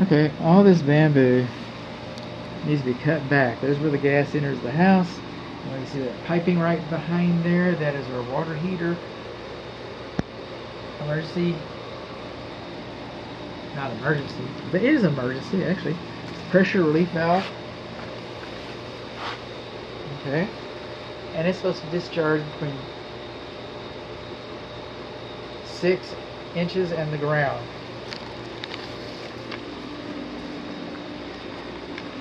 Okay, all this bamboo needs to be cut back. There's where the gas enters the house. And you see that piping right behind there? That is our water heater. Emergency. Not emergency, but it is emergency actually. Pressure relief valve. Okay. And it's supposed to discharge between 6 inches and the ground.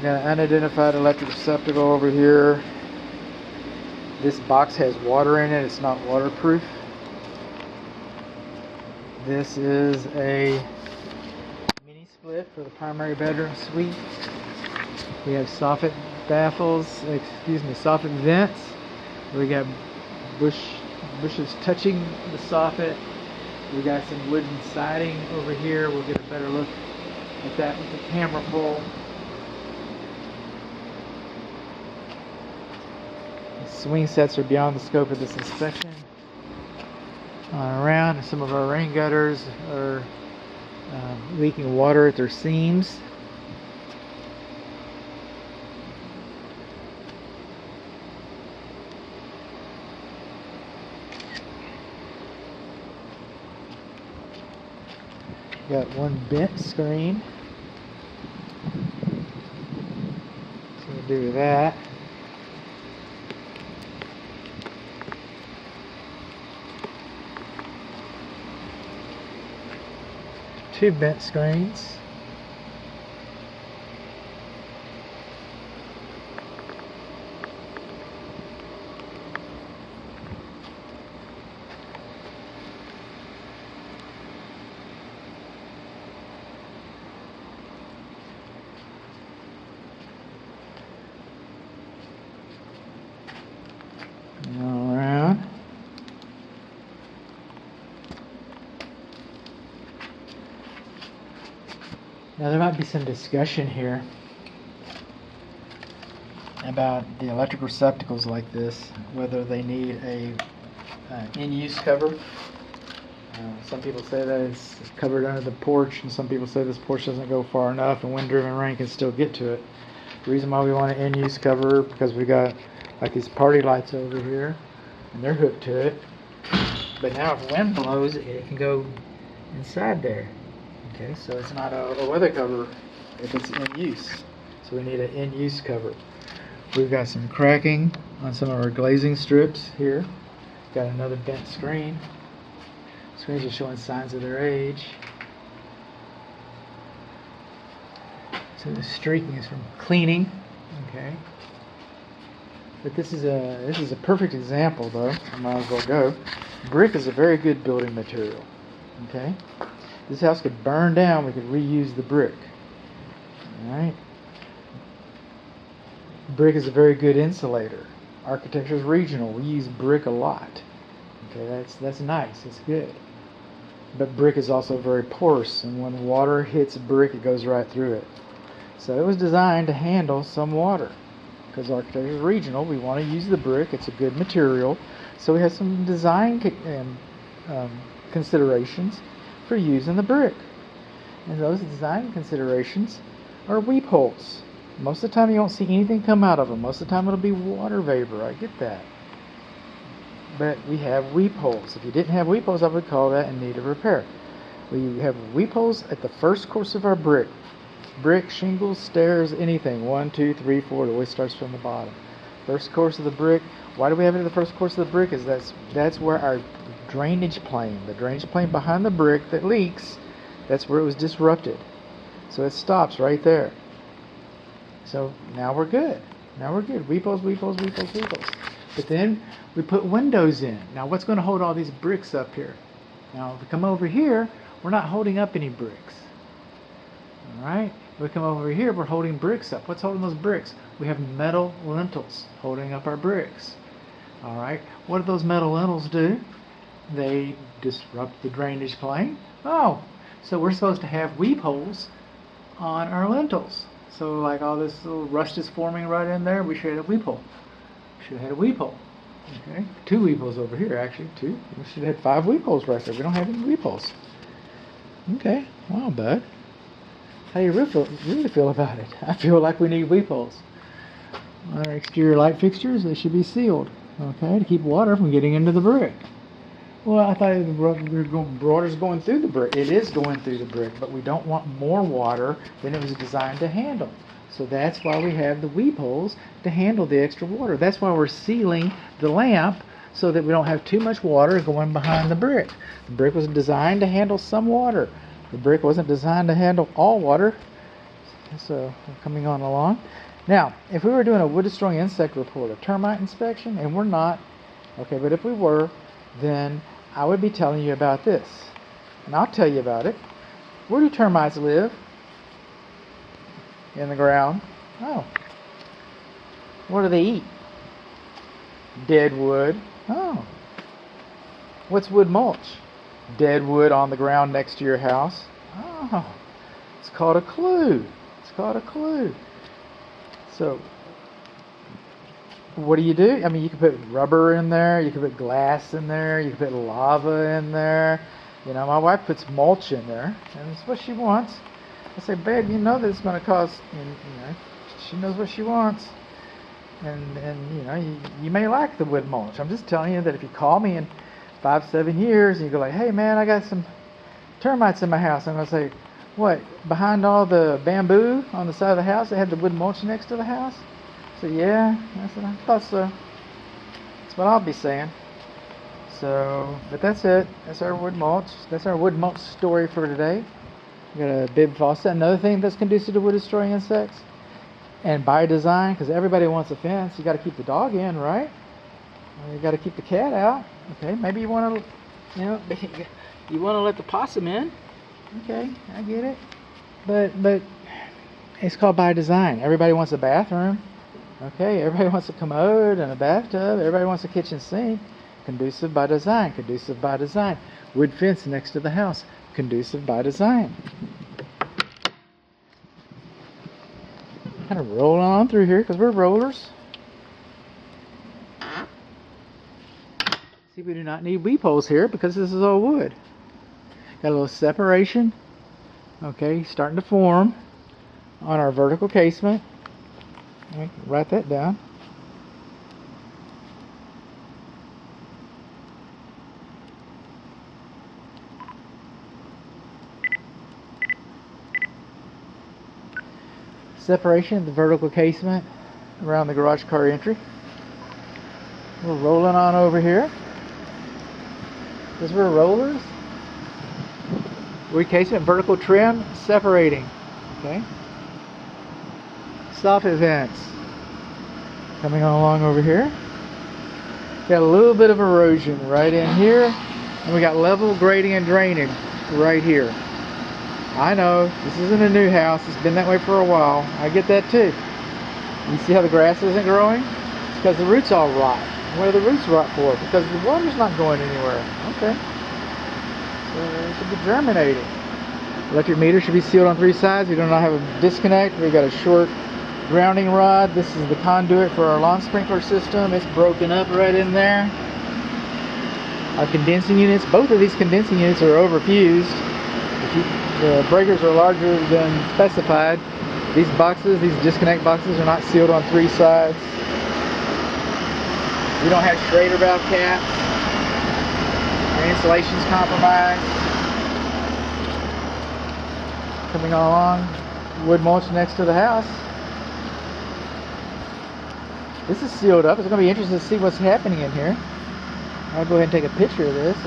Got an unidentified electric receptacle over here. This box has water in it. It's not waterproof. This is a mini split for the primary bedroom suite. We have soffit soffit vents. We got bushes touching the soffit. We got some wooden siding over here. We'll get a better look at that with the camera pull. The swing sets are beyond the scope of this inspection. On around, some of our rain gutters are leaking water at their seams. Got one bent screen. So we'll do that. Two bent screens. All around. Now there might be some discussion here about the electric receptacles like this, whether they need a in-use cover. Some people say that it's covered under the porch, and some people say this porch doesn't go far enough and wind-driven rain can still get to it. The reason why we want an in-use cover, because we got like these party lights over here, and they're hooked to it. But now if wind blows, it can go inside there. Okay, so it's not a weather cover if it's in use. So we need an in-use cover. We've got some cracking on some of our glazing strips here. Got another bent screen. Screens are showing signs of their age. So the streaking is from cleaning. Okay. But this is a perfect example, though. I might as well go. Brick is a very good building material. Okay. This house could burn down. We could reuse the brick. All right. Brick is a very good insulator. Architecture is regional. We use brick a lot. Okay, that's nice. It's good. But brick is also very porous, and when water hits brick, it goes right through it. So it was designed to handle some water. Because architecture is regional, we want to use the brick. It's a good material. So we have some design considerations for using the brick. And those design considerations are weep holes. Most of the time you won't see anything come out of them. Most of the time it'll be water vapor. I get that. But we have weep holes. If you didn't have weep holes, I would call that in need of repair. We have weep holes at the first course of our brick. Brick, shingles, stairs, anything. 1, 2, 3, 4. It always starts from the bottom. First course of the brick. Why do we have it at the first course of the brick? Is that's where our drainage plane, the drainage plane behind the brick that leaks, that's where it was disrupted. So it stops right there. So now we're good. Now we're good. Weep holes, weep holes, weep holes, weep holes. But then we put windows in. Now what's going to hold all these bricks up here? Now if we come over here, we're not holding up any bricks. Alright? If we come over here, we're holding bricks up. What's holding those bricks? We have metal lintels holding up our bricks. Alright? What do those metal lintels do? They disrupt the drainage plane. Oh, so we're supposed to have weep holes on our lintels. So like all this little rust is forming right in there, we should have a weep hole. Should have had a weep hole. Okay, 2 weep holes over here actually. 2. We should have had 5 weep holes right there. We don't have any weep holes. Okay, wow, bud. How do you really feel about it? I feel like we need weep holes. Our exterior light fixtures, they should be sealed, okay, to keep water from getting into the brick. Well, I thought the water's going through the brick. It is going through the brick, but we don't want more water than it was designed to handle. So that's why we have the weep holes to handle the extra water. That's why we're sealing the lamp so that we don't have too much water going behind the brick. The brick was designed to handle some water. The brick wasn't designed to handle all water. So we're coming on along. Now, if we were doing a wood-destroying insect report, a termite inspection, and we're not, okay, but if we were, then I would be telling you about this. And I'll tell you about it. Where do termites live? In the ground. Oh. What do they eat? Dead wood. Oh. What's wood mulch? Dead wood on the ground next to your house. Oh. It's called a clue. It's called a clue. So, what do? I mean, you can put rubber in there, you can put glass in there, you can put lava in there. You know, my wife puts mulch in there, and it's what she wants. I say, babe, you know that it's going to cost, you know, she knows what she wants. And you know, you may like the wood mulch. I'm just telling you that if you call me in 5-7 years, and you go like, hey man, I got some termites in my house, I'm going to say, what, behind all the bamboo on the side of the house, they had the wood mulch next to the house? So yeah, I said, I thought so. That's what I'll be saying. So, but that's it. That's our wood mulch. That's our wood mulch story for today. We got a bib faucet. Another thing that's conducive to wood destroying insects, and by design, because everybody wants a fence, you got to keep the dog in, right? You got to keep the cat out. Okay, maybe you want to, you know, you want to let the possum in. Okay, I get it. But it's called by design. Everybody wants a bathroom. Okay, everybody wants a commode and a bathtub. Everybody wants a kitchen sink. Conducive by design. Conducive by design. Wood fence next to the house. Conducive by design. Kind of rolling on through here because we're rollers. See, we do not need weep holes here because this is all wood. Got a little separation, okay, starting to form on our vertical casement. Write that down. Separation of the vertical casement around the garage car entry. We're rolling on over here because we're rollers. Wood casement, vertical trim, separating. Okay. Soffit vents coming along over here. Got a little bit of erosion right in here, and we got level grading and drainage right here. I know this isn't a new house; it's been that way for a while. I get that too. You see how the grass isn't growing? It's because the roots all rot. What are the roots rot for? Because the water's not going anywhere. Okay. It should be germinating. Electric meter should be sealed on 3 sides. We do not have a disconnect. We've got a short grounding rod. This is the conduit for our lawn sprinkler system. It's broken up right in there. Our condensing units, both of these condensing units are overfused. The breakers are larger than specified. These boxes, these disconnect boxes, are not sealed on 3 sides. We don't have Schrader valve caps. Our insulation's compromised. Coming along, wood mulch next to the house. This is sealed up. It's going to be interesting to see what's happening in here. I'll go ahead and take a picture of this.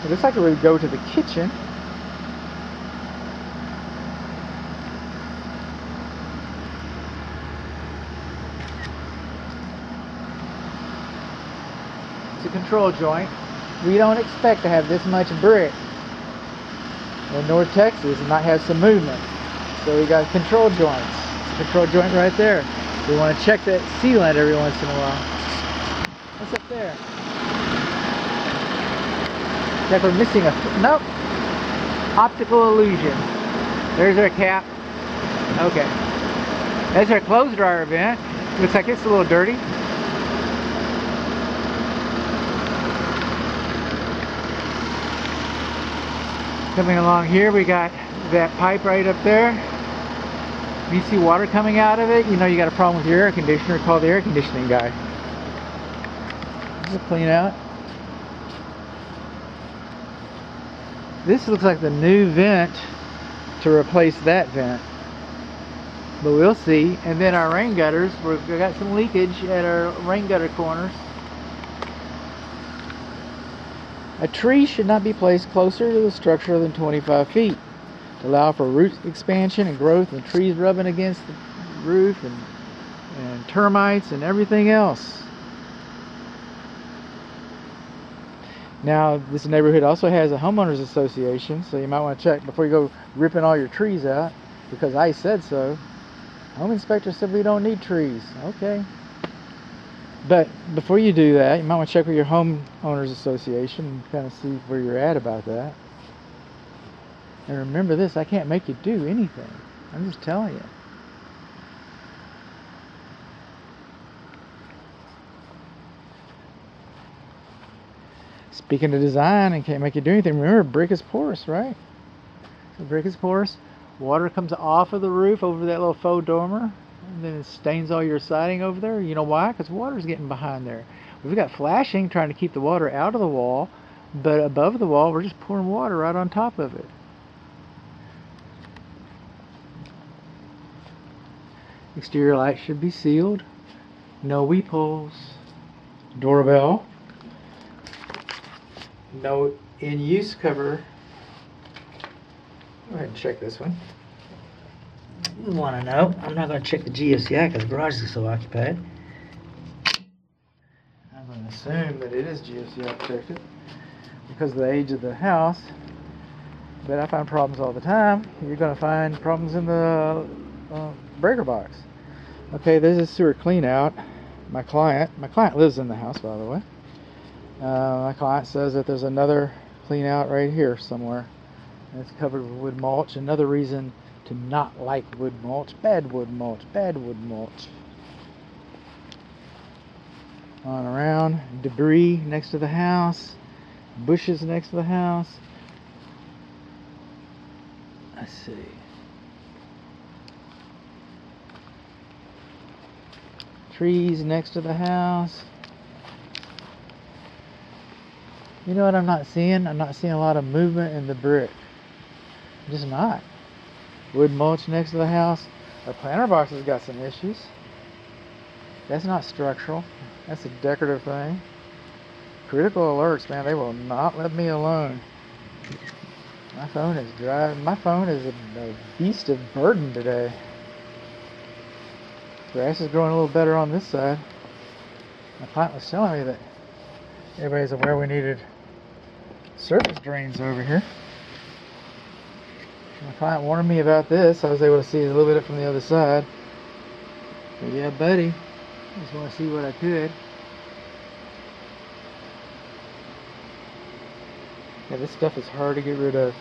It looks like it would go to the kitchen. It's a control joint. We don't expect to have this much brick in North Texas and not have some movement. So we got control joints. It's a control joint right there. We want to check that sealant every once in a while. What's up there? Like we're missing a... Nope. Optical illusion. There's our cap. Okay. There's our clothes dryer vent. Looks like it's a little dirty. Coming along here, we got that pipe right up there. You see water coming out of it, you know you got a problem with your air conditioner. Call the air conditioning guy. This is a clean out. This looks like the new vent to replace that vent, but we'll see. And then our rain gutters, we've got some leakage at our rain gutter corners. A tree should not be placed closer to the structure than 25 feet to allow for root expansion and growth, and trees rubbing against the roof and termites and everything else. Now, this neighborhood also has a homeowners association, so you might want to check before you go ripping all your trees out, because I said so. Home inspector said we don't need trees. Okay. But before you do that, you might want to check with your homeowners association and kind of see where you're at about that. And remember this, I can't make you do anything. I'm just telling you. Speaking of design and can't make you do anything, remember brick is porous, right? So brick is porous. Water comes off of the roof over that little faux dormer, and then it stains all your siding over there. You know why? Because water's getting behind there. We've got flashing trying to keep the water out of the wall, but above the wall we're just pouring water right on top of it. Exterior light should be sealed. No weep holes. Doorbell. No in-use cover. Go ahead and check this one. You want to know? I'm not going to check the GFCI because the garage is so occupied. I'm going to assume that it is GFCI protected because of the age of the house. But I find problems all the time. You're going to find problems in the breaker box. Okay, this is sewer clean out. My client lives in the house, by the way. My client says that there's another clean out right here somewhere. And it's covered with wood mulch. Another reason to not like wood mulch. Bad wood mulch. Bad wood mulch. On around. Debris next to the house. Bushes next to the house. Let's see. Trees next to the house. You know what I'm not seeing? I'm not seeing a lot of movement in the brick. Just not. Wood mulch next to the house. Our planter box has got some issues. That's not structural. That's a decorative thing. Critical alerts, man, they will not let me alone. My phone is driving. My phone is a beast of burden today. Grass is growing a little better on this side. My client was telling me that everybody's aware we needed surface drains over here. My client warned me about this. I was able to see a little bit from the other side. But yeah, buddy, I just want to see what I could. Yeah, this stuff is hard to get rid of.